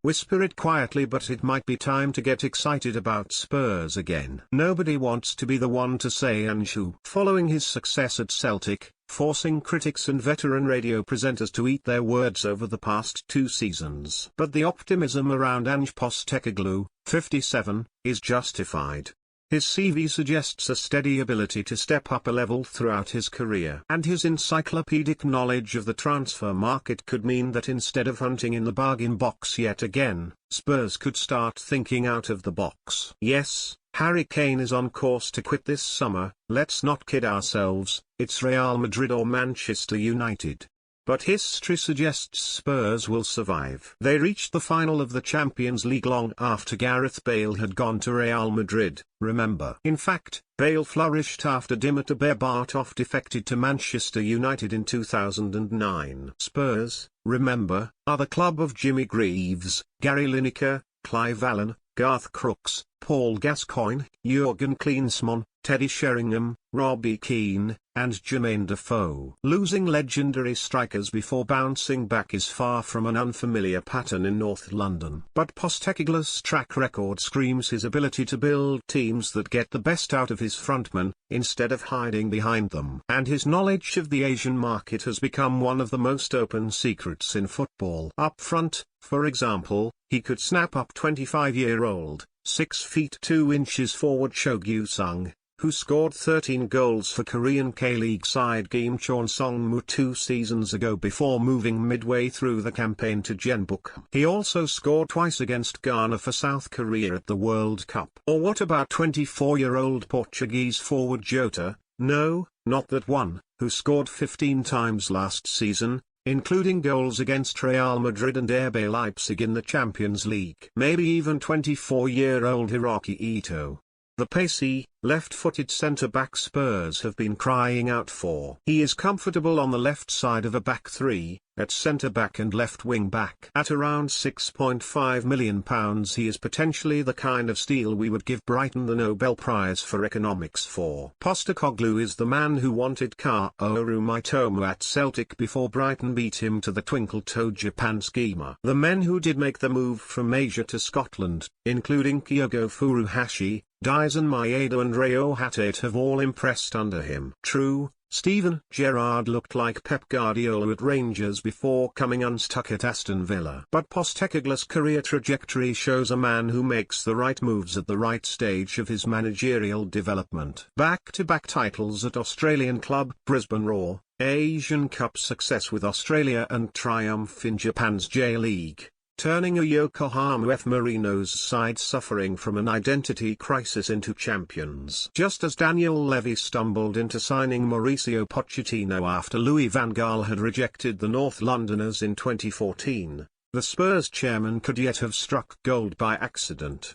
Whisper it quietly, but it might be time to get excited about Spurs again. Nobody wants to be the one to say Ange, following his success at Celtic, forcing critics and veteran radio presenters to eat their words over the past 2 seasons. But the optimism around Ange Postecoglou, 57, is justified. His CV suggests a steady ability to step up a level throughout his career. And his encyclopedic knowledge of the transfer market could mean that instead of hunting in the bargain box yet again, Spurs could start thinking out of the box. Yes, Harry Kane is on course to quit this summer. Let's not kid ourselves, it's Real Madrid or Manchester United. But history suggests Spurs will survive. They reached the final of the Champions League long after Gareth Bale had gone to Real Madrid, remember. In fact, Bale flourished after Dimitar Berbatov defected to Manchester United in 2009. Spurs, remember, are the club of Jimmy Greaves, Gary Lineker, Clive Allen, Garth Crooks, Paul Gascoigne, Jurgen Klinsmann, Teddy Sheringham, Robbie Keane, and Jermaine Defoe. Losing legendary strikers before bouncing back is far from an unfamiliar pattern in North London. But Postecoglou's track record screams his ability to build teams that get the best out of his frontmen, instead of hiding behind them. And his knowledge of the Asian market has become one of the most open secrets in football. Up front, for example, he could snap up 25-year-old, 6 feet 2 inches forward Cho Gyu-sung, who scored 13 goals for Korean K-League side Kim Cheon-song 2 seasons ago before moving midway through the campaign to Jeonbuk. He also scored twice against Ghana for South Korea at the World Cup. Or what about 24-year-old Portuguese forward Jota? No, not that one, who scored 15 times last season, including goals against Real Madrid and RB Leipzig in the Champions League. Maybe even 24-year-old Hiroki Ito. The pacey, left-footed centre-back Spurs have been crying out for. He is comfortable on the left side of a back three, at centre-back and left wing-back. At around £6.5 million he is potentially the kind of steal we would give Brighton the Nobel Prize for Economics for. Postecoglou is the man who wanted Kaoru Mitoma at Celtic before Brighton beat him to the twinkle-toe Japan schema. The men who did make the move from Asia to Scotland, including Kyogo Furuhashi, Daisen Maeda and Reo Hatate, have all impressed under him. True, Steven Gerrard looked like Pep Guardiola at Rangers before coming unstuck at Aston Villa. But Postecoglou's career trajectory shows a man who makes the right moves at the right stage of his managerial development. Back-to-back titles at Australian club Brisbane Roar, Asian Cup success with Australia and triumph in Japan's J-League, turning a Yokohama F. Marinos side suffering from an identity crisis into champions. Just as Daniel Levy stumbled into signing Mauricio Pochettino after Louis van Gaal had rejected the North Londoners in 2014, the Spurs chairman could yet have struck gold by accident.